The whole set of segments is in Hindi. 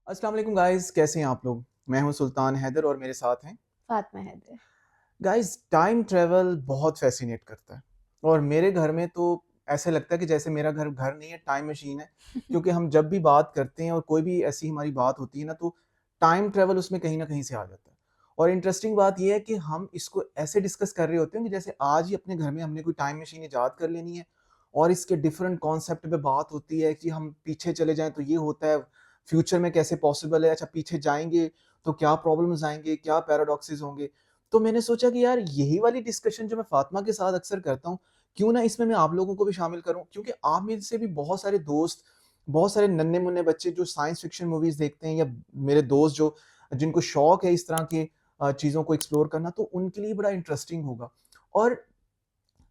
अस्सलाम वालेकुम गाइस, कैसे हैं आप लोग। मैं हूं सुल्तान हैदर और मेरे साथ हैं Fatima Haider. Guys. Time travel बहुत फैसिनेट करता है और मेरे घर में तो ऐसे लगता है कि जैसे मेरा घर घर नहीं है, टाइम मशीन है। क्योंकि हम जब भी बात करते हैं और कोई भी ऐसी हमारी बात होती है ना, तो टाइम ट्रेवल उसमें कहीं ना कहीं से आ जाता है। और इंटरेस्टिंग बात यह है कि हम इसको ऐसे डिस्कस कर रहे होते हैं कि जैसे आज ही अपने घर में हमने कोई टाइम मशीन ईजाद कर लेनी है और इसके डिफरेंट कॉन्सेप्ट पे बात होती है कि हम पीछे चले जाएं तो ये होता है, फ्यूचर में कैसे पॉसिबल है, अच्छा पीछे जाएंगे तो क्या प्रॉब्लम्स आएंगे, क्या पैराडॉक्सेस होंगे। तो मैंने सोचा कि यार यही वाली डिस्कशन जो मैं फातिमा के साथ अक्सर करता हूँ, क्यों ना इसमें मैं आप लोगों को भी शामिल करूँ, क्योंकि आप में से भी बहुत सारे दोस्त, बहुत सारे नन्हे-मुन्ने बच्चे जो साइंस फिक्शन मूवीज़ देखते हैं, या मेरे दोस्त जो जिनको शौक है इस तरह के चीज़ों को एक्सप्लोर करना, तो उनके लिए बड़ा इंटरेस्टिंग होगा। और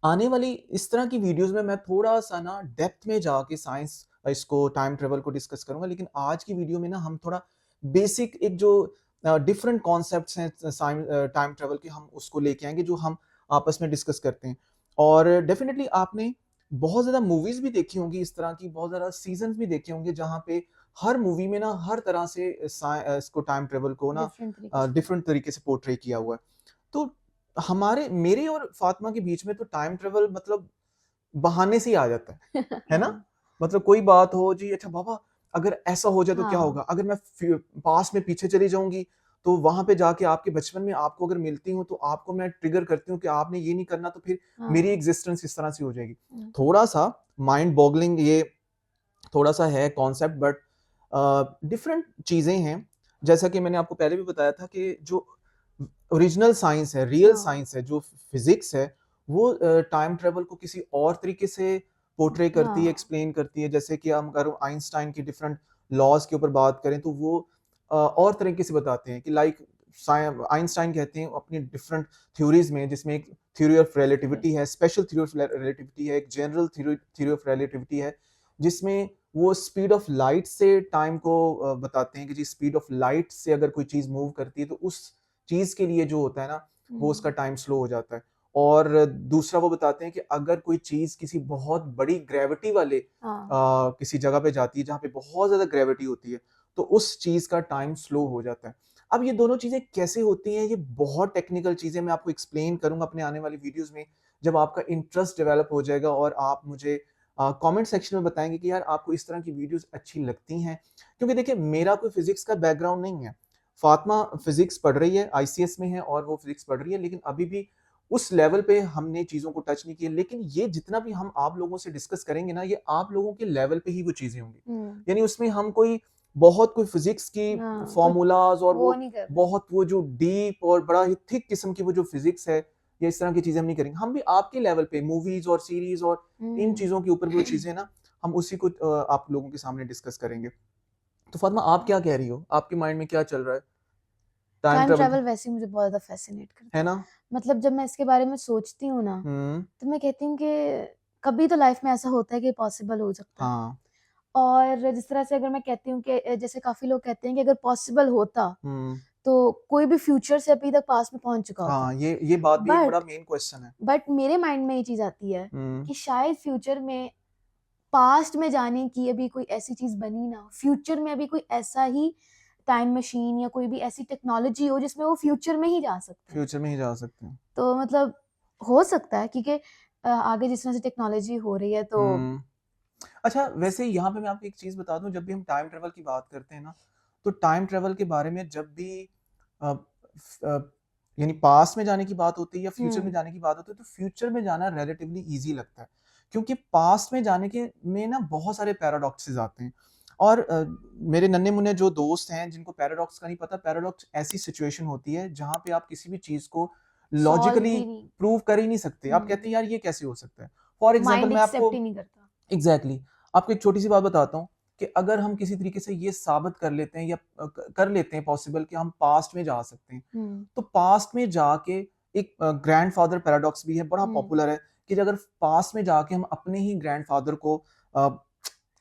आने वाली इस तरह की वीडियोज़ में मैं थोड़ा-सा ना डेप्थ में जाके साइंस, इसको टाइम ट्रैवल को डिस्कस करूँगा, लेकिन आज की वीडियो में ना हम थोड़ा बेसिक एक जो डिफरेंट कॉन्सेप्ट्स हैं टाइम ट्रैवल के, हम उसको लेके आएँगे जो हम आपस में डिस्कस करते हैं। और डेफ़िनिटली आपने बहुत ज़्यादा मूवीज़ भी देखी होंगी इस तरह की, बहुत ज़्यादा सीज़न्स भी देखे होंगे जहाँ पे हर मूवी में ना हर तरह से इसको टाइम ट्रैवल को ना डिफरेंट तरीके से डिफरेंट तरीके से पोर्ट्रे किया हुआ है। तो हमारे मेरे और फातिमा के बीच में तो टाइम ट्रैवल मतलब बहाने से ही आ जाता है ना? हाँ, मतलब कोई बात हो जी, अच्छा बाबा अगर ऐसा हो जाए तो क्या हाँ, होगा? अगर मैं पास्ट में पीछे चली जाऊँगी, तो वहाँ पे जाके आपके बचपन में आपको अगर मिलती हूँ, तो आपको मैं ट्रिगर करती हूँ कि आपने ये नहीं करना, तो फिर मेरी हाँ, एग्ज़िस्टेंस इस तरह से हो जाएगी। हुँ, थोड़ा-सा माइंड बॉगलिंग ये थोड़ा-सा है कॉन्सेप्ट, बट डिफरेंट चीज़ें हैं। जैसा कि मैंने आपको पहले भी बताया था कि जो ओरिजिनल साइंस है, रियल हाँ, साइंस है, जो फिज़िक्स है, वो टाइम ट्रैवल को किसी और तरीके से पोर्ट्रे करती है, हाँ, एक्सप्लेन करती है। जैसे कि हम अगर आइंस्टाइन की डिफरेंट लॉज़ के ऊपर बात करें, तो वो और तरीके से बताते हैं कि लाइक आइंस्टाइन कहते हैं अपनी डिफरेंट थ्योरीज़ में, जिसमें एक थ्योरी ऑफ रिलेटिविटी है, स्पेशल थ्योरी ऑफ रिलेटिविटी है, एक general theory theory of relativity है, जिसमें वो स्पीड ऑफ लाइट से टाइम को बताते हैं कि जी स्पीड ऑफ लाइट से अगर कोई चीज़ मूव करती है, तो उस चीज़ के लिए जो होता है ना, वो उसका हुँ, टाइम स्लो हो जाता है। और दूसरा वो बताते हैं कि अगर कोई चीज़ किसी बहुत बड़ी ग्रेविटी वाले हाँ, किसी जगह पे जाती है जहाँ पे बहुत ज़्यादा ग्रेविटी होती है, तो उस चीज़ का टाइम स्लो हो जाता है। अब ये दोनों चीज़ें कैसे होती हैं, ये बहुत टेक्निकल चीज़ें मैं आपको एक्सप्लेन करूँगा अपने आने वाली वीडियोज़ में, जब आपका इंटरेस्ट डेवलप हो जाएगा और आप मुझे कमेंट सेक्शन में बताएँगे कि यार आपको इस तरह की वीडियोज़ अच्छी लगती हैं। क्योंकि देखिए मेरा कोई फिज़िक्स का बैकग्राउंड नहीं है। फातिमा फिज़िक्स पढ़ रही है, आईसीएस में है और वो फिज़िक्स पढ़ रही है, लेकिन अभी भी उस लेवल पे हमने चीज़ों को टच नहीं किया। लेकिन ये जितना भी हम आप लोगों से डिस्कस करेंगे ना, ये आप लोगों के लेवल पे ही वो चीज़ें होंगी। हुँ, यानी उसमें हम कोई फ़िज़िक्स की हाँ, कुछ फ़ॉर्मूलाज़ और वो वो नहीं कर रहे। बहुत वो जो डीप और बड़ा ही थिक किस्म की वो जो फ़िज़िक्स है, या इस तरह की चीज़ें हम नहीं करेंगे। हम भी आपके लेवल पे मूवीज़ और सीरीज़ और इन हुँ, चीज़ों के ऊपर भी वो चीज़ें ना, हम उसी को आप लोगों के सामने डिस्कस करेंगे। तो फातिमा आप क्या कह रही हो? आपके माइंड में क्या चल रहा है? टाइम टाइम ट्रैवल ट्रैवल वैसे ही मुझे बहुत ज़्यादा फ़ैसिनेट है करता है। ना? मतलब जब मैं इसके बारे में सोचती हूँ ना, हुँ, तो मैं कहती हूँ कि कभी तो लाइफ़ में ऐसा होता है कि पॉसिबल हो सकता है। हाँ, और जिस तरह से अगर मैं कहती हूँ कि जैसे काफ़ी लोग कहते हैं कि अगर पॉसिबल होता, हुँ, तो कोई भी फ्यूचर से अभी तक पास्ट में पहुँच चुका होता। हाँ, ये बात भी एक बड़ा बट मेन क्वेश्चन है। मेरे माइंड में ये चीज़ आती है हुँ, कि शायद फ्यूचर में पास्ट में जाने की अभी कोई ऐसी चीज़ बनी ना हो, फ्यूचर में अभी कोई ऐसा ही टाइम मशीन या कोई भी ऐसी टेक्नोलॉजी हो जिसमें वो फ्यूचर में ही जा सकते हैं। फ्यूचर में ही जा सकते हैं। तो मतलब हो सकता है क्योंकि आगे जिस तरह से टेक्नोलॉजी हो रही है तो हुँ। अच्छा, वैसे यहाँ पे मैं आपको एक चीज़ बता दूँ, जब भी हम टाइम ट्रैवल की बात करते हैं ना, तो टाइम ट्रैवल के बारे में जब भी अ, यानी पास्ट में जाने की बात होती है या फ्यूचर में हुँ, जाने की बात होती है, तो फ्यूचर में जाना रिलेटिवली ईज़ी लगता है। क्योंकि पास्ट में जाने के में ना बहुत सारे पैराडॉक्सेस आते हैं। और मेरे नन्हे-मुन्ने जो दोस्त हैं जिनको पैराडॉक्स का नहीं पता, पैराडॉक्स ऐसी सिचुएशन होती है जहाँ पे आप किसी भी चीज़ को सॉल्व लॉजिकली ही नहीं प्रूव कर ही नहीं सकते। आप कहते हुँ, हैं यार ये कैसे हो सकता है? फॉर एग्ज़ाम्पल माइंड मैं आपको एक्सेप्ट ही नहीं करता। एग्ज़ैक्टली आपको एक छोटी-सी बात बताता हूँ कि अगर हम किसी तरीके से ये साबित कर लेते हैं या कर लेते हैं पॉसिबल कि हम पास्ट में जा सकते हैं। हुँ, तो पास्ट में जाके एक ग्रैंडफ़ादर पैराडॉक्स भी है, बड़ा हुँ, पॉपुलर है कि अगर पास्ट में जाके हम अपने ही ग्रैंडफ़ादर को अ,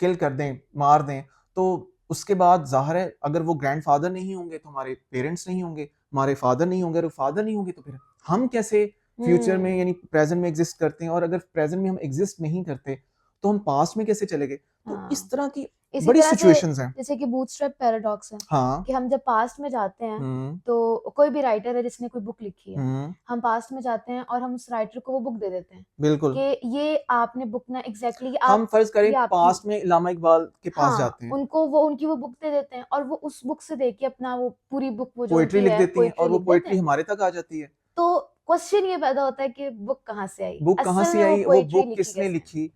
किल कर दें, मार दें, तो उसके बाद ज़ाहिर है अगर वो ग्रैंडफ़ादर नहीं होंगे तो हमारे पेरेंट्स नहीं होंगे, हमारे फ़ादर नहीं होंगे, अगर फ़ादर नहीं होंगे तो फिर हम कैसे फ्यूचर में हुँ, यानी प्रेज़ेंट में एग्ज़िस्ट करते हैं, और अगर प्रेज़ेंट में हम एग्ज़िस्ट नहीं करते, तो हम पास्ट में कैसे चले गए? तो इस हाँ, तरह की इसी बड़ी तरह से सिचुएशंस हैं। जैसे कि बूटस्ट्रैप पैराडॉक्स है हाँ। कि हम जब पास्ट में जाते हैं हुँ, तो कोई भी राइटर है जिसने कोई बुक लिखी है, हुँ, हम पास्ट में जाते हैं और हम उस राइटर को वो बुक दे देते हैं बिल्कुल। कि ये आपने बुक ना एग्जैक्टली हम आप फ़र्ज़ करें ये आपकी पास्ट में इलामा इकबाल के पास हाँ, जाते हैं, उनको वो उनकी वो बुक दे देते हैं और वो उस बुक से देख के अपना वो पूरी बुक वो जो पोएट्री उनकी लिख है देती हैं पोएट्री और वो लिख देते पोएट्री हैं। हमारे तक आ जाती है। तो क्वेश्चन ये पैदा होता है कि बुक कहाँ से आई? बुक कहाँ असल से में वो आई, वो पोएट्री बुक लिखी किसने कैसे है? लिखी?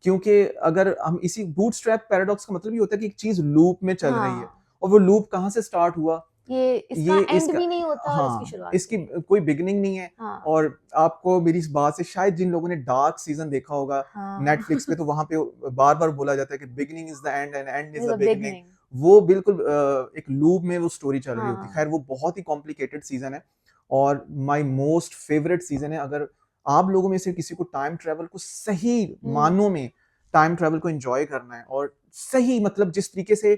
क्योंकि अगर हम इसी बूटस्ट्रैप पैराडॉक्स का मतलब ये होता है कि एक चीज़ लूप में चल रही है हाँ, और वो लूप कहाँ से स्टार्ट हुआ? ये इसका ये एंड इसका भी नहीं होता और इसकी हाँ, शुरुआत भी इसकी नहीं। कोई बिगिनिंग नहीं है हाँ, और आपको मेरी इस बात से शायद जिन लोगों ने डार्क सीज़न देखा होगा हाँ। नेटफ्लिक्स पे तो वहाँ पे बार-बार बोला जाता है कि beginning is the end and and is in the the beginning. Beginning वो बिल्कुल एक लूप में वो स्टोरी चल रही होती है। हाँ, खैर वो बहुत ही कॉम्प्लिकेटेड सीज़न है और माय मोस्ट फेवरेट सीज़न है। अगर आप लोगों में से किसी को टाइम ट्रैवल को सही हुँ, मानों में टाइम ट्रैवल को एन्जॉय करना है और सही मतलब जिस तरीके से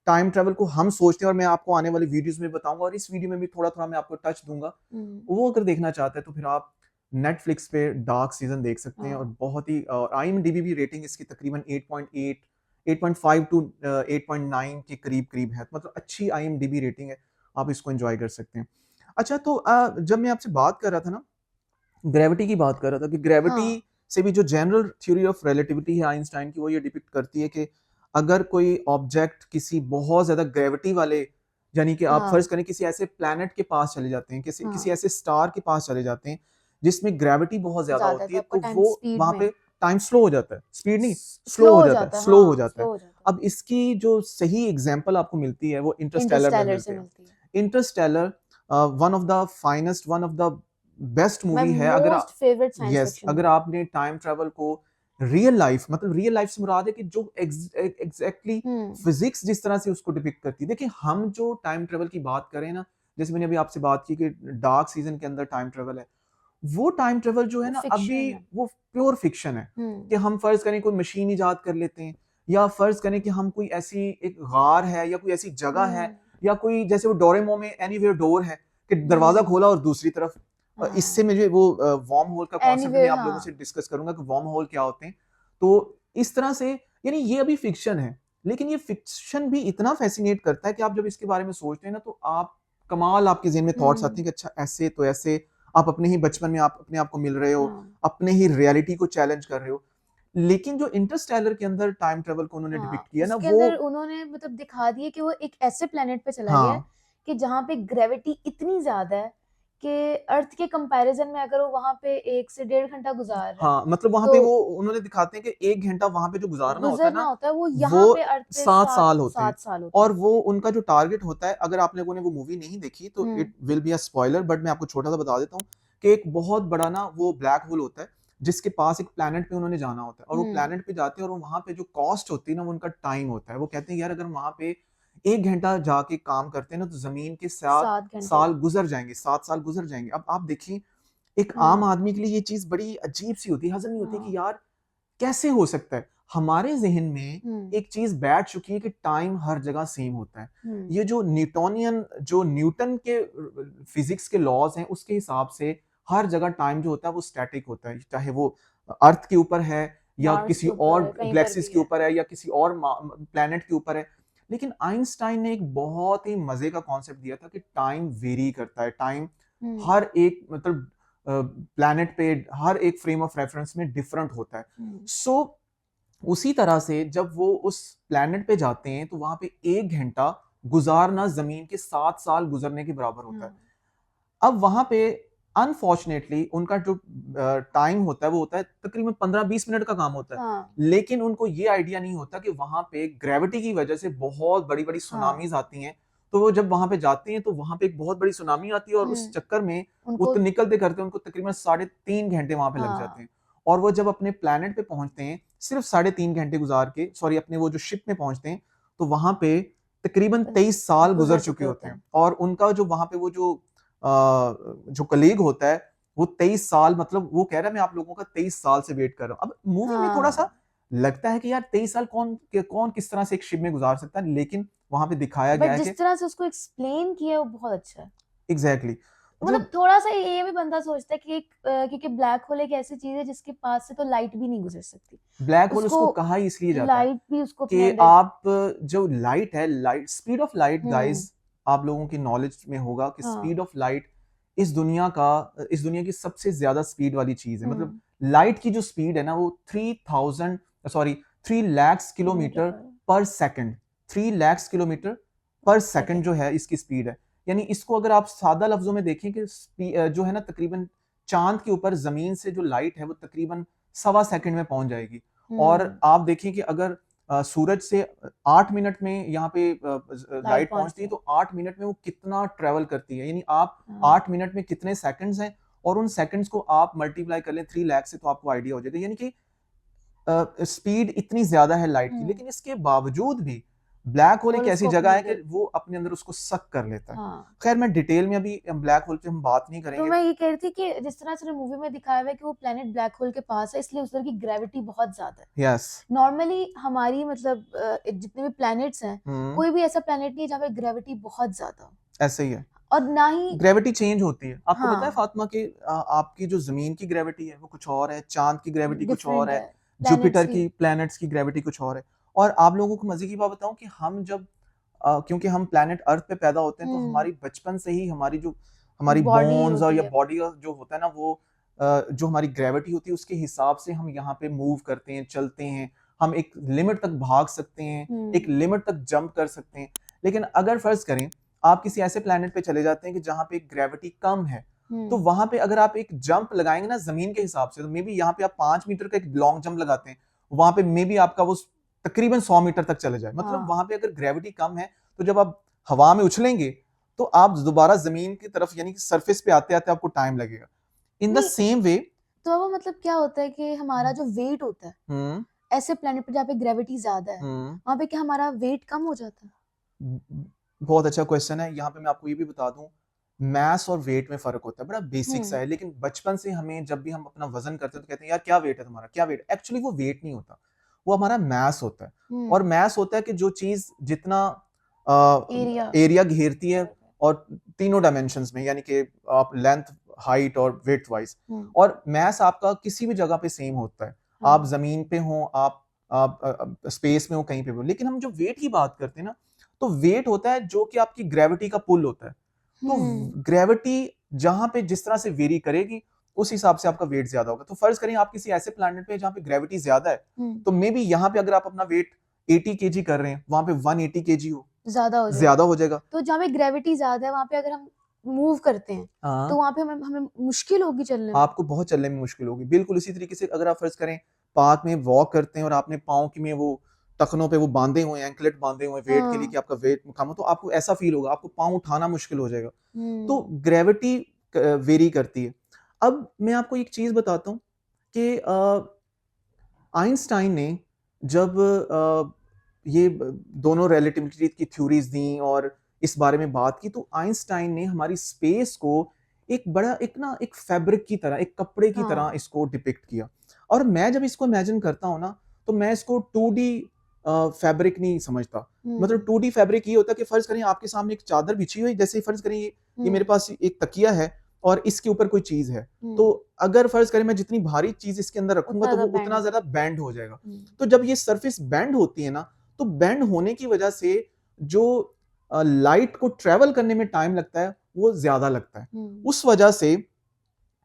टाइम ट्रैवल को हम सोचते हैं और मैं आपको आने वाली वीडियोज़ में बताऊँगा और इस वीडियो में भी थोड़ा-थोड़ा मैं आपको टच दूँगा। हुँ, वो अगर देखना चाहते हैं तो फिर आप नेटफ्लिक्स पे डार्क सीज़न देख सकते हैं और हाँ, बहुत ही आईएमडीबी भी रेटिंग इसकी तकरीबन 8.8 8.5 टू 8.9 के करीब-करीब है। मतलब अच्छी आईएमडीबी रेटिंग है, आप इसको एन्जॉय कर सकते हैं। अच्छा तो जब मैं आपसे बात कर रहा था ना, ग्रेविटी की बात कर रहा था कि ग्रेविटी हाँ, से भी जो जनरल थ्योरी ऑफ रिलेटिविटी है आइंस्टाइन की, वो ये डिपिक्ट करती है कि अगर कोई ऑब्जेक्ट किसी बहुत ज़्यादा ग्रेविटी वाले यानी कि आप हाँ, फ़र्ज़ करें किसी ऐसे प्लैनेट के पास चले जाते हैं, किसी किसी हाँ, ऐसे स्टार के पास चले जाते हैं, जिसमें ग्रेविटी बहुत ज़्यादा ज़्यादा है होती तो है, आपका तो टाइम वो स्पीड वहाँ में पे टाइम स्लो हो जाता है। स्पीड नहीं, स्लो स्लो हो हो जाता है जाता है, स्लो हो हाँ, जाता स्लो है। हो जाता है। अब इसकी जो सही एग्ज़ाम्पल आपको मिलती है, वो इंटरस्टेलर में इंटरस्टेलर से मिलते हैं। मिलती है। Interstellar one of the finest one of the best my movie है most favourite science yes fiction अगर मूवी। आपने टाइम ट्रैवल को रियल लाइफ मतलब रियल लाइफ से मुराद है कि जो एग्जैक्टली हुँ, फिजिक्स जिस तरह से उसको डिपिक्ट करती है। देखिए हम जो टाइम ट्रैवल की बात करें ना, जैसे मैंने अभी आपसे बात की कि डार्क सीजन के अंदर टाइम ट्रैवल है, वो टाइम ट्रैवल जो है वो ना अभी फिक्शन है। वो प्योर फिक्शन है कि हुँ, हम फर्ज करें कोई मशीन इजाद कर लेते हैं या फर्ज करें कि हम कोई ऐसी एक गार है या कोई ऐसी जगह है हुँ, या कोई जैसे वो डोरेमोन में एनीवेयर डोर है कि दरवाजा हुँ, खोला और दूसरी तरफ इससे हाँ। मुझे वो वार्म होल का कॉन्सेप्ट मैं एनीवेयर आप लोगों से हाँ, डिस्कस करूंगा कि वार्म होल क्या होते हैं। तो इस तरह से यानी ये अभी फिक्शन है, लेकिन ये फिक्शन भी इतना फैसिनेट करता है कि आप जब इसके बारे में सोचते हैं ना तो आप कमाल आपके ज़हन में थॉट्स आते हैं हुँ, कि अच्छा ऐसे तो ऐसे आप अपने ही बचपन में आप अपने आप को मिल रहे हो, हाँ, अपने ही रियलिटी को चैलेंज कर रहे हो। लेकिन जो इंटरस्टेलर के अंदर टाइम ट्रैवल को उन्होंने डिपिक्ट हाँ। किया ना उसके वो अंदर उन्होंने मतलब दिखा दिया कि वो एक ऐसे प्लैनेट पे चला गया है हाँ, कि जहाँ पे ग्रेविटी इतनी ज़्यादा है कि अर्थ के कंपैरिज़न में अगर वो वहाँ पे 1 से डेढ़ घंटा गुज़ार रहा है, हाँ, मतलब वहाँ पे वो तो उन्होंने दिखाते हैं कि 1 घंटा वहाँ पे जो गुज़ारना होता है गुज़रना ना, होता है वो यहाँ वो पे अर्थ पे 7 साल होते हैं 7 साल होते और हैं। वो उनका जो टारगेट होता है, अगर आप लोगों ने वो मूवी नहीं देखी तो हुँ, it will be a spoiler but मैं आपको छोटा-सा बता देता हूँ कि एक बहुत बड़ा ना वो ब्लैक होल होता है, जिसके पास एक प्लैनेट पे उन्होंने जाना होता है और वो हुँ, प्लैनेट पे जाते हैं और वहाँ पे जो कॉस्ट होती है ना, वो उनका टाइम होता है। वो कहते हैं यार अगर वहाँ पे 1 घंटा जाके काम करते हैं ना, तो ज़मीन के 7 7 घंटे। साल गुज़र जाएँगे, 7 साल गुज़र जाएँगे। अब आप देखिए, एक आम हाँ, आदमी के लिए ये चीज़ बड़ी अजीब-सी होती है, हज़म नहीं होती कि हाँ, यार कैसे हो सकता है? हमारे ज़हन में हुँ, एक चीज़ बैठ चुकी है कि टाइम हर जगह सेम होता है। हुँ, ये जो न्यूटन के फिज़िक्स के लॉज़ हैं, उसके हिसाब से हर जगह टाइम जो होता है वो स्टैटिक होता है। चाहे वो अर्थ के ऊपर है या मार्स किसी के और ऊपर है, कहीं पर गैलेक्सीज़ भी के है। ऊपर है या किसी और प्लैनेट के ऊपर है। लेकिन आइंस्टाइन ने एक बहुत ही मज़े का कॉन्सेप्ट दिया था कि टाइम वेरी करता है। टाइम हुँ, हर एक मतलब प्लैनेट पे हर एक फ्रेम ऑफ रेफरेंस में डिफरेंट होता है। हुँ, सो उसी तरह से जब वो उस प्लैनेट पे जाते हैं तो वहां पे 1 घंटा गुजारना जमीन के 7 साल गुजरने के बराबर होता है। हाँ, अब वहां पे अनफॉर्चुनेटली उनका जो टाइम होता है वो होता है तकरीबन 15-20 मिनट का काम होता है, हाँ, लेकिन उनको ये आइडिया नहीं होता कि वहां पे ग्रेविटी की वजह से बहुत बड़ी बड़ी हाँ, सुनामीज आती हैं। तो वो जब वहां पे जाते हैं तो वहां पे एक बहुत बड़ी सुनामी आती है और उस हुँ, चक्कर में वो उनको तो निकलते करते उनको तकरीबन 3.5 घंटे वहां पे लग जाते हाँ, हैं। और वो जब अपने प्लैनेट पे पहुंचते हैं सिर्फ 3.5 घंटे गुजार के सॉरी अपने वो जो शिप में पहुंचते हैं तो वहां पे तकरीबन बस 23 साल गुजर गुज़र चुके चुके होते होते हैं हैं। और उनका जो वहां पे वो जो कलीग होता है वो 23 साल मतलब वो कह रहा है मैं आप लोगों का 23 साल से वेट कर रहा हूँ। अब मूवी में थोड़ा सा हाँ, लगता है कि यार 23 साल कौन किस तरह से एक शिप में गुजार सकता है, लेकिन वहां पे दिखाया बट गया है कि जिस तरह से उसको एक्सप्लेन किया है वो बहुत अच्छा है। Exactly exactly. मतलब मतलब थोड़ा सा ये भी बंदा सोचता है कि क्योंकि ब्लैक होल एक ऐसी चीज है जिसके पास से तो लाइट भी नहीं गुजर सकती, ब्लैक होल उसको उसको कहा ही इसलिए जाता है लाइट भी उसको अपने कि अंदर। आप जो लाइट है, light speed of light hmm. Guys, आप लोगों की नॉलेज में होगा कि हाँ। स्पीड ऑफ लाइट इस दुनिया की सबसे ज्यादा स्पीड वाली चीज है। मतलब हम्म। लाइट की जो स्पीड है ना वो 3000 सॉरी 3 लाख किलोमीटर किलोमीटर पर पर सेकंड, 3 लाख किलोमीटर पर सेकंड सेकंड। जो है इसकी स्पीड है। यानी इसको अगर आप सादा लफ्जों में देखें कि जो है ना तकरीबन चांद के ऊपर जमीन से जो लाइट है वो तकरीबन 1.25 सेकंड में पहुंच जाएगी। और हम्म। आप देखें कि अगर सूरज से 8 मिनट में यहाँ पे लाइट लाइट पहुंचती पहुंचती है है। तो 8 मिनट में वो कितना ट्रेवल करती है। यानी आप हाँ। 8 मिनट में कितने सेकंड्स हैं और उन सेकंड्स को आप मल्टीप्लाई कर लें 3 लाख से तो आपको आइडिया हो जाएगा। यानी कि स्पीड इतनी ज्यादा है लाइट की, हम्म। लेकिन इसके बावजूद भी ब्लैक होल एक होल ऐसी उसको जगह अपने है कि अंदर। वो अपने अंदर उसको सक कर लेता है। हाँ। खैर मैं डिटेल में अभी ब्लैक होल पे हम बात नहीं तो करेंगे। मैं ये कह रही थी कि जिस तरह से मूवी में दिखाया हुआ है कि वो प्लेनेट ब्लैक होल के पास है, इसलिए उस तरह की ग्रेविटी बहुत ज्यादा है। यस। नॉर्मली हमारी मतलब जितने भी प्लैनेट्स हैं, हम्म। कोई भी ऐसा प्लैनेट नहीं है जहाँ पे ग्रेविटी बहुत ज्यादा हो, ऐसे ही है, और ना ही। ग्रेविटी चेंज होती है। आपको पता है हाँ। फातिमा कि आपकी जो जमीन की ग्रेविटी है वो कुछ और है, चांद की ग्रेविटी कुछ और डिफरेंट है, है प्लैनेट्स जुपिटर की। की प्लैनेट्स की ग्रेविटी कुछ और है। और आप लोगों को मजे की बात बताऊं कि हम जब क्योंकि हम प्लैनेट अर्थ पे पैदा होते हैं तो हम्म। हमारी बचपन से ही हमारी बॉडी बोन्स और होती या है। बॉडी जो होता है ना वो जो हमारी ग्रेविटी होती है उसके हिसाब से हम यहाँ पे मूव करते हैं, चलते हैं। हम एक लिमिट तक भाग सकते हैं, एक हम्म। लिमिट तक जंप कर सकते हैं। लेकिन अगर फर्ज करें आप किसी ऐसे प्लेनेट पे चले जाते हैं कि जहां पे ग्रेविटी कम है, तो हम्म। वहां पे अगर आप एक जंप लगाएंगे ना जमीन के हिसाब से, तो मे बी यहाँ पे आप 5 मीटर का एक लॉन्ग जंप लगाते हैं, वहां पे मे बी आपका वो तकरीबन 100 मीटर तक चले जाए। मतलब हाँ। वहां पे अगर ग्रेविटी कम है तो जब आप हवा में उछलेंगे तो आप दोबारा जमीन की तरफ यानी कि सरफेस पे आते आते आपको टाइम लगेगा। इन द नहीं, सेम वे। तो वो मतलब क्या होता है कि हमारा जो वेट होता है हम्म। ऐसे प्लेनेट पर जहाँ पे ग्रेविटी ज्यादा है, हम्म। वहां पे क्या हमारा वेट कम हो जाता है? बहुत अच्छा क्वेश्चन है। यहाँ पे मैं आपको ये भी बता दूं, मैस और वेट में फर्क होता है, बड़ा बेसिक सा हम्म। है। लेकिन बचपन से हमें जब भी हम अपना वजन करते हैं तो कहते हैं यार क्या वेट है तुम्हारा, क्या वेट। एक्चुअली वो वेट नहीं होता, वो हमारा मैस होता है। और हम्म। मैस होता है कि जो चीज जितना एरिया। एरिया घेरती है, और तीनों डायमेंशंस में, यानी कि आप लेंथ, हाइट और विड्थ वाइज। हम्म। और मैस आपका किसी भी जगह पे सेम होता है, आप हाँ। जमीन पे हो, आप स्पेस में हो, कहीं पे भी हो। लेकिन हम जो वेट की बात करते हैं ना, तो वेट होता है जो कि आपकी ग्रेविटी का पुल होता है। तो हम्म। ग्रेविटी जहां पे जिस तरह से वेरी करेगी उस हिसाब से आपका वेट ज्यादा होगा। तो फर्ज करें आप किसी ऐसे प्लैनेट पे जहां पे ग्रेविटी ज्यादा है, हम्म। तो मे बी यहाँ पे अगर आप अपना वेट 80 kg कर रहे हैं, वहां पे 180 kg हो, ज्यादा हो जाएगा। ज्यादा हो जाएगा। तो जहाँ पे ग्रेविटी ज्यादा है वहां पे अगर हम मूव करते हैं तो हाँ, वहां पे हमें हमें मुश्किल होगी चलने में। आपको बहुत चलने में मुश्किल होगी। बिल्कुल इसी तरीके से अगर आप फर्ज करें पार्क में वॉक करते हैं और आपने पाँव की में वो टखनों पे वो बांधे हुए हैं, एंकलेट बांधे हुए हैं वेट के लिए कि हाँ। आपका वेट कम हो, तो आपको ऐसा फील होगा, आपको पाँव उठाना मुश्किल हो जाएगा। तो हम्म। ग्रेविटी वेरी करती है। अब मैं आपको एक चीज बताता हूँ कि आइंस्टाइन ने जब ये दोनों रिलेटिविटी की थ्योरीज दी और इस बारे में बात की, तो आइंस्टाइन ने हमारी स्पेस को एक बड़ा एक फैब्रिक की तरह, एक कपड़े की तरह हाँ। इसको डिपिक्ट किया। और मैं जब इसको इमेजिन करता हूँ ना, तो मैं इसको 2D फैब्रिक नहीं समझता। मतलब 2D फैब्रिक ये होता है कि फर्ज करें आपके सामने एक चादर बिछी हुई, जैसे फर्ज करें ये मेरे पास एक तकिया है और इसके ऊपर कोई चीज है। तो अगर फर्ज करें मैं जितनी भारी चीज इसके अंदर रखूंगा उतना तो वो ज्यादा उतना बैंड। ज्यादा बैंड हो जाएगा। हम्म। तो जब ये सरफेस बैंड होती है ना, तो बैंड होने की वजह से जो लाइट को ट्रेवल करने में टाइम लगता है वो ज्यादा लगता है। उस वजह से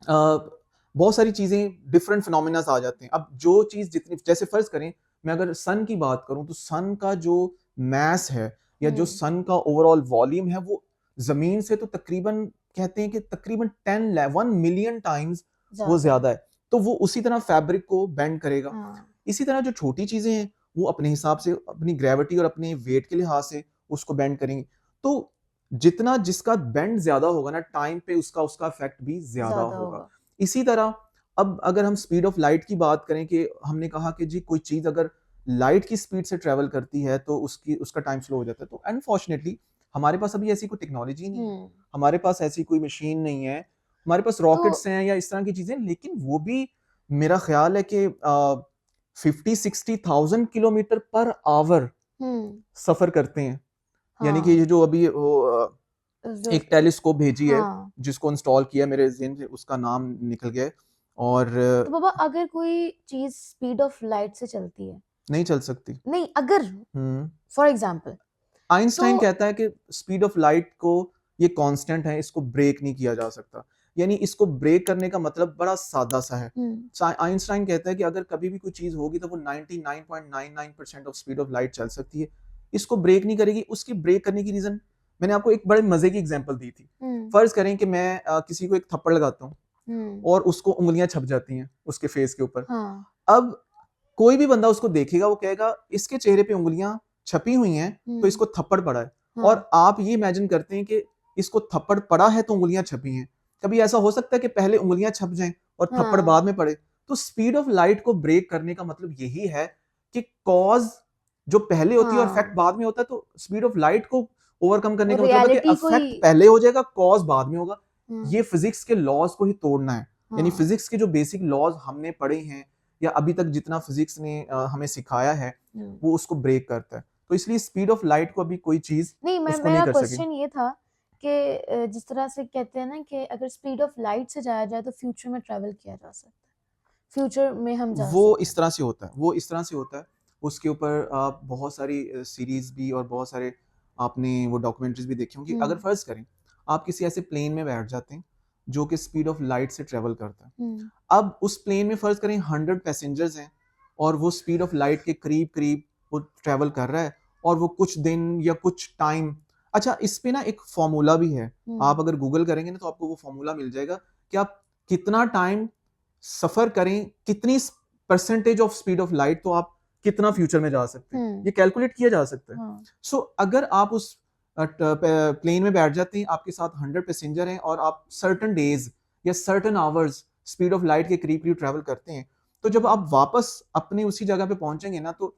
बहुत सारी चीजें, डिफरेंट फिनोमिना आ जाते हैं। अब जो चीज जितनी, जैसे फर्ज करें मैं अगर सन की बात करूं, तो सन का जो मैस है या जो सन का ओवरऑल वॉल्यूम है वो जमीन से तो तकरीबन, कहते हैं कि तकरीबन 1 मिलियन टाइम्स वो ज्यादा है। तो वो उसी तरह फैब्रिक को बेंड करेगा। हाँ। इसी तरह जो छोटी चीजें हैं वो अपने हिसाब से अपनी ग्रेविटी और अपने वेट के लिहाज से उसको बेंड करेंगी। तो जितना जिसका बेंड ज्यादा होगा ना टाइम पे, उसका उसका इफेक्ट भी ज्यादा ज्यादा होगा। होगा। इसी तरह अब अगर हम स्पीड ऑफ लाइट की बात करें, कि हमने कहा कि जी कोई चीज अगर लाइट की स्पीड से ट्रेवल करती है तो उसका टाइम स्लो हो जाता है। तो अनफॉर्चुनेटली हमारे पास अभी ऐसी कोई टेक्नोलॉजी नहीं है, हमारे पास ऐसी कोई मशीन नहीं है, हमारे पास तो रॉकेट्स हैं या इस तरह की चीजें, लेकिन वो भी मेरा ख्याल है कि 50-60 thousand किलोमीटर पर आवर सफर करते हैं। यानी कि हाँ। ये जो अभी वो जो एक टेलीस्कोप भेजी है हाँ जिसको इंस्टॉल किया, मेरे ज़हन से उसका नाम निकल गया है, और तो बाबा अगर कोई चीज स्पीड ऑफ लाइट से चलती है, नहीं चल सकती। नहीं अगर हम्म। फॉर एग्जाम्पल, आइंस्टाइन तो कहता है कि स्पीड ऑफ लाइट को, ये कांस्टेंट है, इसको ब्रेक नहीं किया जा सकता। यानी इसको ब्रेक करने का मतलब बड़ा सादा सा है। आइंस्टाइन कहता है कि अगर कभी भी कोई चीज होगी तो वो 99.99% ऑफ स्पीड ऑफ लाइट चल सकती है, इसको ब्रेक नहीं करेगी। उसकी ब्रेक करने की रीजन मैंने आपको एक बड़े मजे की एग्जांपल दी थी। फर्ज करें कि मैं किसी को एक थप्पड़ लगाता हूँ और उसको उंगलियां छप जाती हैं उसके फेस के ऊपर। हाँ अब कोई भी बंदा उसको देखेगा, वो कहेगा इसके चेहरे पे उंगलियां छपी हुई हैं तो इसको थप्पड़ पड़ा है। और हाँ आप ये इमेजिन करते हैं कि इसको थप्पड़ पड़ा है तो उंगलियां छपी हैं। कभी ऐसा हो सकता है कि पहले उंगलियां छप जाएं और थप्पड़ बाद हाँ में पड़े? तो स्पीड ऑफ लाइट को ब्रेक करने का मतलब यही है कि कॉज जो पहले होती है और इफेक्ट हाँ बाद में होता है, तो स्पीड ऑफ लाइट को ओवरकम करने वो का मतलब है कि रियलिटी को ही इफेक्ट पहले हो जाएगा, कॉज बाद में होगा। हाँ ये फिजिक्स के लॉज को ही तोड़ना है। यानी हाँ फिजिक्स के जो बेसिक लॉज हमने पढ़े हैं या अभी तक जितना फिजिक्स ने हमें सिखाया है, वो उसको ब्रेक करता है। तो इसलिए स्पीड ऑफ लाइट को अभी कोई चीज नहीं उसको नहीं मेरा कर सकी। क्वेश्चन ये था कि जिस तरह से कहते हैं ना कि अगर स्पीड ऑफ लाइट से जाया जाए तो फ्यूचर में ट्रैवल किया जा सकता है, फ्यूचर में हम जा वो सकते इस हैं। तरह से होता है, वो इस तरह से होता है। उसके ऊपर आप बहुत सारी सीरीज भी और बहुत सारे आपने वो डॉक्यूमेंट्रीज भी देखी होंगी। अगर फर्ज करें आप किसी ऐसे प्लेन में बैठ जाते हैं जो कि स्पीड ऑफ लाइट से ट्रेवल करता है। अब उस प्लेन में फर्ज करें 100 पैसेंजर्स हैं और वो स्पीड ऑफ लाइट के करीब करीब वो ट्रेवल कर रहा है, और वो कुछ दिन या कुछ टाइम। अच्छा, इस पे ना एक फॉर्मूला भी है, आप अगर गूगल करेंगे ना तो आपको वो फॉर्मूला मिल जाएगा कि आप कितना टाइम सफर करें, कितनी percentage of speed of light, तो आप कितना फ्यूचर में जा सकते हैं, ये कैलकुलेट किया जा सकता है। हाँ सो अगर आप उस प्लेन में बैठ जाते हैं, आपके साथ 100 पैसेंजर हैं और आप सर्टन डेज या certain hours speed of light के करीब करीब ट्रैवल करते हैं, तो जब आप वापस अपने उसी जगह पे पहुंचेंगे ना, तो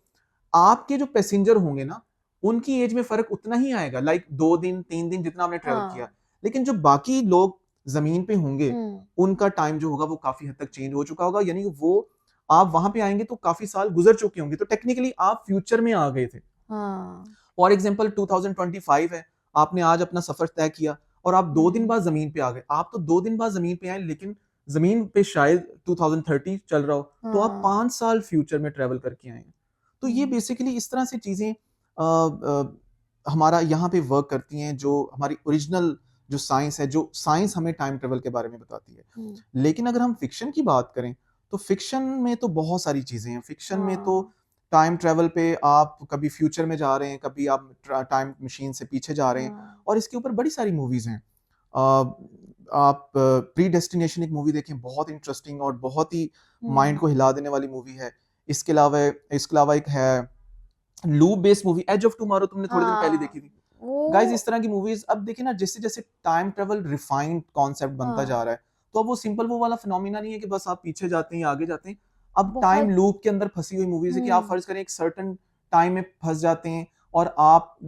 आपके जो पैसेंजर होंगे ना, उनकी एज में फर्क उतना ही आएगा, लाइक 2 दिन 3 दिन जितना आपने ट्रैवल किया। हाँ लेकिन जो बाकी लोग जमीन पे होंगे, हम्म उनका टाइम जो होगा वो काफी हद तक चेंज हो चुका होगा। यानी वो आप वहां पे आएंगे तो काफी साल गुजर चुके होंगे, तो टेक्निकली आप फ्यूचर में आ गए थे। हाँ फॉर एग्जाम्पल 2025 है, आपने आज अपना सफर तय किया और आप 2 दिन बाद जमीन पे आ गए। आप तो 2 दिन बाद जमीन पे आए, लेकिन जमीन पे शायद 2030 चल रहा हो, तो आप हाँ 5 साल फ्यूचर में ट्रेवल करके आए हैं। तो ये बेसिकली इस तरह से चीजें हमारा यहाँ पे वर्क करती हैं, जो हमारी ओरिजिनल जो साइंस है, जो साइंस हमें टाइम ट्रेवल के बारे में बताती है। लेकिन अगर हम फिक्शन की बात करें तो फिक्शन में तो बहुत सारी चीजें हैं। फिक्शन में तो टाइम ट्रेवल पे आप कभी फ्यूचर में जा रहे हैं, कभी आप टाइम मशीन से पीछे जा रहे हैं, और इसके ऊपर बड़ी सारी मूवीज हैं। आप प्री डेस्टिनेशन एक मूवी देखें, बहुत इंटरेस्टिंग और बहुत ही माइंड को हिला देने वाली मूवी है। इसके अलावा एक है loop based movie Edge of Tomorrow, तुमने थोड़े दिन पहले देखी थी। गाइस, वो इस तरह की मूवीज अब देखिए ना, जैसे जैसे टाइम ट्रेवल रिफाइंड कॉन्सेप्ट बनता जा रहा है, तो अब वो सिंपल वो वाला फिनोमिना नहीं है कि बस आप पीछे जाते हैं आगे जाते हैं। अब टाइम बहुत लूप के अंदर फंसी हुई मूवीज है कि आप फर्ज करें एक सर्टन टाइम में फंस जाते हैं और आप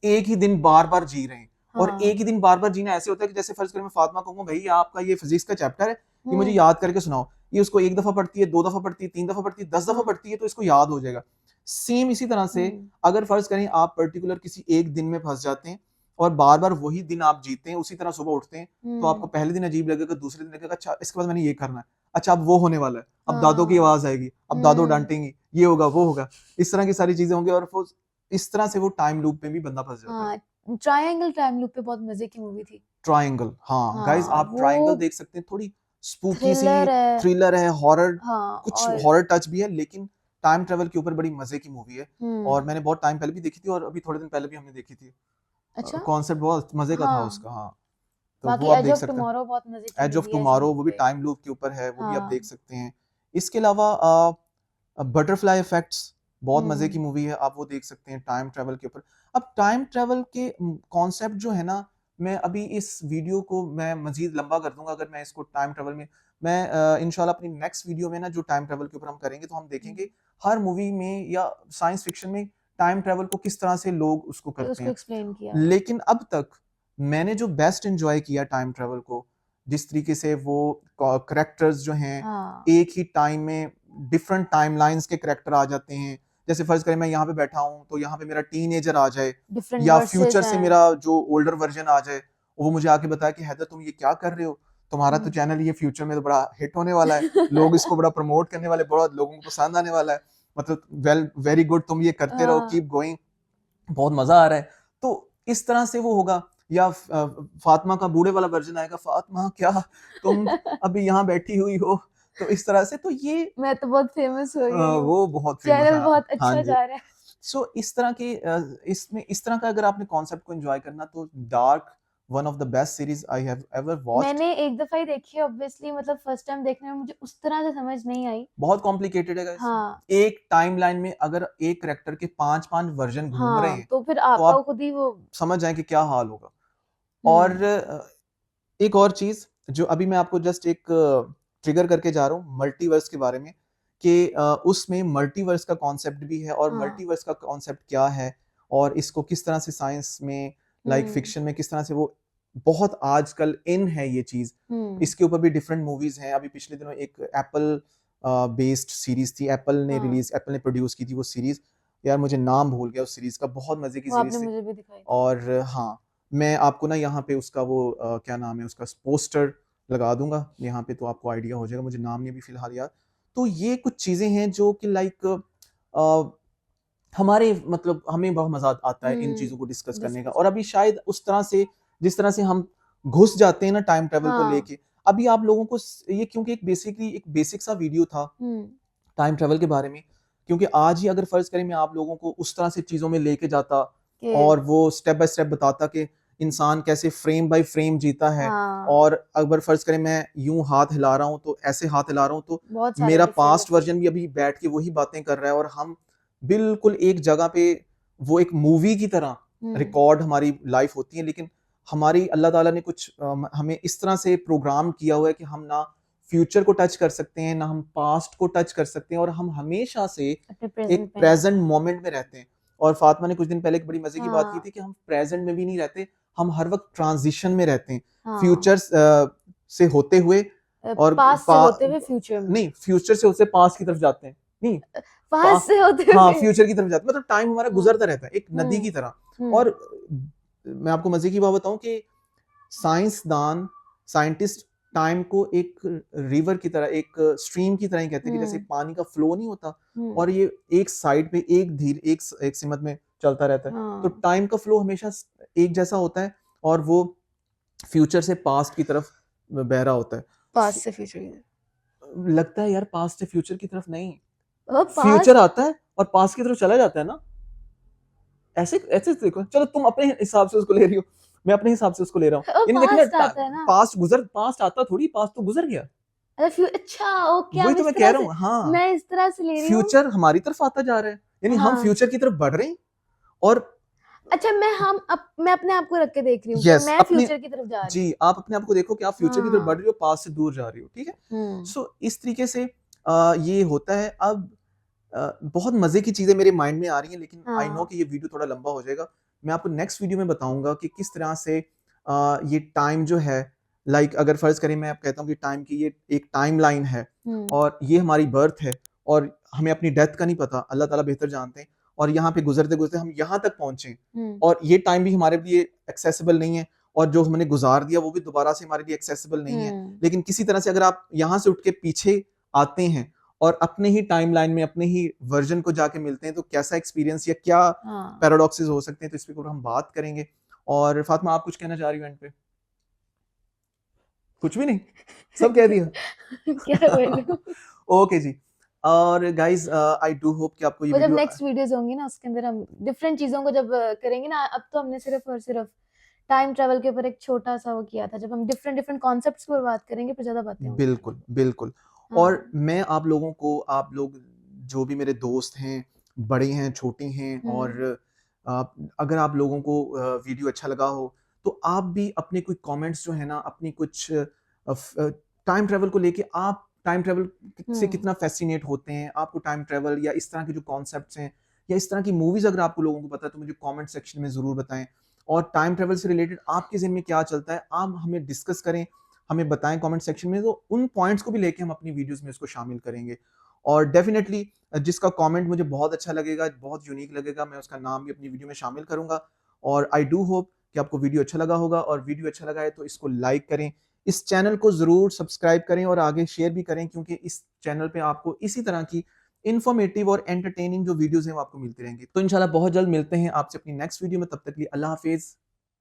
एक ही दिन बार बार जी रहे हैं। और एक ही दिन बार बार जीना ऐसे होता है कि जैसे फर्ज करें मैं फातिमा कहूंगा, भाई आपका ये फिजिक्स का चैप्टर है, ये मुझे याद करके सुनाओ। ये उसको 1 दफा पढ़ती है, 2 दफा पढ़ती है, 3 दफा पढ़ती है, 10 दफा पढ़ती है, तो इसको याद हो जाएगा। सेम इसी तरह से अगर फर्ज करें आप पर्टिकुलर किसी एक दिन में फंस जाते हैं और बार बार वही दिन आप जीते हैं, उसी तरह सुबह उठते हैं, तो आपको पहले दिन अजीब लगेगा, दूसरे दिन लगेगा अच्छा इसके बाद मैंने ये करना है, अच्छा अब वो होने वाला है, अब दादों की आवाज आएगी, अब दादो डांटेंगी, ये होगा वो होगा, इस तरह की सारी चीजें होंगी। और वो इस तरह से वो टाइम लूप में भी बंदा फंस जाता है। ट्रायंगल टाइम लूप पे बहुत मजे की मूवी थी। ट्रायंगल, हाँ गाइस, आप वो ट्रायंगल देख सकते हैं। थोड़ी स्पूकी सी थ्रिलर है। थ्रिलर है, हॉरर, हाँ कुछ और हॉरर टच भी है, लेकिन टाइम ट्रेवल के ऊपर बड़ी मजे की मूवी है। और मैंने बहुत टाइम पहले भी देखी थी और अभी थोड़े दिन पहले भी हमने देखी थी। अच्छा कॉन्सेप्ट बहुत मजे का था हाँ उसका। हाँ, तो बाकी वो आप एज देख ऑफ सकते हैं। टुमारो बहुत मजे की एज ऑफ मूवी है इस टुमारो, मूवी वो भी पे। टाइम लूप के ऊपर है, वो भी आप देख हाँ सकते हैं। इसके अलावा बटरफ्लाई इफेक्ट्स बहुत मजे की मूवी है, आप वो देख सकते हैं टाइम ट्रेवल के ऊपर। अब टाइम ट्रेवल के कॉन्सेप्ट जो है ना, मैं अभी इस वीडियो को मैं मजीद लंबा कर दूंगा अगर मैं इसको टाइम ट्रेवल में, मैं इंशाल्लाह अपनी नेक्स्ट वीडियो में ना जो टाइम ट्रेवल के ऊपर हम करेंगे, तो हम देखेंगे हर मूवी में या साइंस फिक्शन में टाइम ट्रेवल को किस तरह से लोग उसको करते उसको हैं। एक्सप्लेन किया। लेकिन अब तक मैंने जो बेस्ट एंजॉय किया टाइम ट्रेवल को, जिस तरीके से वो करेक्टर्स जो हैं हाँ एक ही टाइम में डिफरेंट टाइमलाइंस के करेक्टर आ जाते हैं, जैसे फर्ज करें मैं यहाँ पे बैठा हूँ तो यहाँ पे मेरा टीनेजर आ जाए डिफरेंट या वर्सेस फ्यूचर से हैं। मेरा जो ओल्डर वर्जन आ जाए, वो मुझे आके बताए कि हैदर तुम ये क्या कर रहे हो, तुम्हारा तो चैनल ये फ्यूचर में तो बड़ा हिट होने वाला है, लोग इसको बड़ा प्रमोट करने वाले, बहुत लोगों को पसंद आने वाला है, मतलब वेल वेरी गुड, तुम ये करते रहो, कीप गोइंग, बहुत मजा आ रहा है। तो इस तरह से वो होगा। या फातिमा का बूढ़े वाला वर्जन आएगा, फातिमा क्या तुम अभी यहाँ बैठी हुई हो, तो इस तरह से। तो ये मैं तो बहुत फेमस हो गई हूँ, वो बहुत फेमस चैनल है। बहुत हाँ अच्छा जी। जा रहा है। सो इस तरह के इसमें इस तरह का अगर आपने कॉन्सेप्ट को एंजॉय करना, तो dark one of the best series I have ever watched. मैंने एक दफा ही देखी है ऑब्वियसली, मतलब फर्स्ट टाइम देखने में मुझे उस तरह से समझ नहीं आई। बहुत कॉम्प्लिकेटेड है गाइस। हाँ एक टाइमलाइन में अगर एक करेक्टर के 5-5 वर्जन घूम रहे हाँ, हैं, तो फिर तो आपका आप खुद ही वो समझ जाएं कि क्या हाल होगा। और एक और चीज जो अभी मैं आपको जस्ट एक ट्रिगर करके जा रहा हूँ मल्टीवर्स के बारे में, कि उसमें मल्टीवर्स का कॉन्सेप्ट भी है, और हाँ मल्टीवर्स का कॉन्सेप्ट क्या है और इसको किस तरह से साइंस में, लाइक फिक्शन में किस तरह से वो बहुत आजकल इन है ये चीज। इसके ऊपर भी डिफरेंट मूवीज हैं। अभी पिछले दिनों एक एप्पल बेस्ड सीरीज थी, हाँ एप्पल ने प्रोड्यूस की थी वो सीरीज, यार मुझे नाम भूल गया उस सीरीज का, बहुत मजे की वो सीरीज आपने थी। मुझे भी दिखाई थी। और हाँ, मैं आपको ना यहाँ पे उसका वो क्या नाम है उसका पोस्टर लगा दूंगा यहाँ पे, तो आपको आइडिया हो जाएगा, मुझे नाम नहीं अभी फिलहाल याद। तो ये कुछ चीजें हैं जो कि लाइक हमारे मतलब हमें बहुत मजा आता है इन चीजों को डिस्कस करने का। डिस्कस और अभी शायद उस तरह से जिस तरह से हम घुस जाते हैं ना टाइम ट्रेवल को हाँ लेके, अभी आप लोगों को ये क्योंकि एक बेसिक सा वीडियो था टाइम ट्रेवल के बारे में, क्योंकि आज ही अगर फर्ज करें मैं आप लोगों को उस तरह से चीजों में लेके जाता कि और वो स्टेप बाय स्टेप बताता कि इंसान कैसे फ्रेम बाय फ्रेम जीता है, हाँ और अगर फर्ज करें मैं यूं हाथ हिला रहा हूं तो ऐसे हाथ हिला रहा हूं, तो बहुत सारे मेरा डिफरेंट पास्ट वर्जन भी अभी बैठ के वही बातें कर रहा है, और हम बिल्कुल एक जगह पे वो एक मूवी की तरह रिकॉर्ड हमारी लाइफ होती है। लेकिन हमारी अल्लाह ताला ने कुछ हमें इस तरह से प्रोग्राम किया हुआ है कि हम ना फ्यूचर को टच कर सकते हैं, ना हम पास्ट को टच कर सकते हैं, और हम हमेशा से अपने एक प्रेजेंट में प्रेजेंट मोमेंट में रहते हैं। और फातिमा ने कुछ दिन पहले एक बड़ी मजे की बात की हाँ थी कि हम प्रेजेंट में भी नहीं रहते, हम हर वक्त ट्रांजिशन में रहते हैं, हाँ फ्यूचर से होते हुए और पास्ट से होते हुए फ्यूचर में, नहीं, फ्यूचर से होते पास्ट की तरफ जाते हैं, नहीं पास्ट से होते हाँ हुए फ्यूचर की तरफ जाते हैं, मतलब टाइम हमारा गुजरता रहता है एक नदी की तरह। और मैं आपको मजे की बात बताऊं कि साइंसदान साइंटिस्ट टाइम को एक रिवर की तरह, एक स्ट्रीम की तरह ही कहते हैं, कि जैसे पानी का फ्लो नहीं होता और ये एक साइड पे एक सिमत में चलता रहता है, तो टाइम का फ्लो हमेशा एक जैसा होता है, और वो फ्यूचर से पास्ट की तरफ बह रहा होता है। पास्ट से फ्यूचर की लगता है यार पास्ट से फ्यूचर की तरफ नहीं, तरफ, फ्यूचर आता है और पास्ट की तरफ चला जाता है ना, ऐसे ऐसे देखो। चलो तुम अपने हिसाब से उसको ले रही हो, मैं अपने हिसाब से उसको ले रहा हूँ, यानी लेकिन पास्ट आता थोड़ी, पास्ट तो गुजर गया, अच्छा ओके, वही आप तो इस मैं कह तरह रहा से, हूँ। हाँ, मैं इस तरह से ले रही हूँ, फ्यूचर हमारी तरफ आता जा रहा है, यानी हम हाँ फ्यूचर की तरफ बढ़ रहे हैं। और अच्छा मैं अपने आप को रख के देख रही हूँ कि यस मैं अपने फ्यूचर की तरफ जा रही जी, आप अपने आप को देखो कि आप फ्यूचर की तरफ बढ़ हाँ रही हो, पास्ट से दूर जा रही हो, ठीक है। सो इस तरीके से ये होता है। अब बहुत मजे की चीजें मेरे माइंड में आ रही हैं, लेकिन आई नो हाँ कि ये वीडियो थोड़ा लंबा हो जाएगा। मैं आपको नेक्स्ट वीडियो में बताऊंगा कि किस तरह से ये टाइम जो है, लाइक अगर फर्ज करें मैं आप कहता हूँ कि टाइम की ये एक टाइम लाइन है, और ये हमारी बर्थ है, और हमें अपनी डेथ का नहीं पता, अल्लाह ताला बेहतर जानते हैं, और यहाँ पे गुजरते गुजरते हम यहाँ तक पहुंचे, और ये टाइम भी हमारे लिए एक्सेसिबल नहीं है, और जो हमने गुजार दिया वो भी दोबारा से हमारे लिए एक्सेसिबल नहीं है। लेकिन किसी तरह से अगर आप यहाँ से उठ के पीछे आते हैं और अपने ही टाइमलाइन में अपने ही वर्जन को जाके मिलते हैं, तो कैसा एक्सपीरियंस या क्या पैराडॉक्सेस हो सकते हैं, तो इस पे हम बात करेंगे। और फातिमा आप कुछ कहना चाह रही हो एंड पे? कुछ भी नहीं, सब कह दिया। क्या बोलूं? ओके जी। और गाइस आई डू होप कि आपको ये वो जब वीडियो नेक्स्ट वीडियोस होंगी ना, उसके अंदर हम डिफरेंट चीजों को जब करेंगे ना, अब तो हमने सिर्फ और सिर्फ टाइम ट्रेवल के ऊपर एक छोटा सा वो किया था, जब हम डिफरेंट डिफरेंट कॉन्सेप्ट्स पर बात करेंगे फिर ज्यादा बातें होंगी। बिल्कुल बिल्कुल। और मैं आप लोगों को, आप लोग जो भी मेरे दोस्त हैं, बड़े हैं छोटे हैं, और अगर आप लोगों को वीडियो अच्छा लगा हो, तो आप भी अपने कोई कमेंट्स जो है ना, अपनी कुछ टाइम ट्रेवल को लेके, आप टाइम ट्रेवल से कितना फैसिनेट होते हैं, आपको टाइम ट्रेवल या इस तरह के जो कॉन्सेप्ट्स हैं या इस तरह की मूवीज अगर आपको लोगों को पता है, तो मुझे कमेंट सेक्शन में जरूर बताएं। और टाइम ट्रेवल से रिलेटेड आपके ज़हन में क्या चलता है, आप हमें डिस्कस करें, हमें बताएं कमेंट सेक्शन में, तो उन पॉइंट्स को भी लेके हम अपनी वीडियोस में इसको शामिल करेंगे। और डेफ़िनेटली जिसका कमेंट मुझे बहुत अच्छा लगेगा, बहुत यूनिक लगेगा, मैं उसका नाम भी अपनी वीडियो में शामिल करूँगा। और आई डू होप कि आपको वीडियो अच्छा लगा होगा, और वीडियो अच्छा लगा है तो इसको लाइक करें। इस चैनल को ज़रूर सब्सक्राइब करें और आगे शेयर भी करें, क्योंकि इस चैनल पे आपको इसी तरह की इन्फॉर्मेटिव और एंटरटेनिंग जो वीडियोज़ हैं वो आपको मिलती रहेंगी। तो इंशाल्लाह बहुत जल्द मिलते हैं आपसे अपनी नेक्स्ट वीडियो में, तब तक के लिए अल्लाह हाफ़िज़।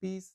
पीस।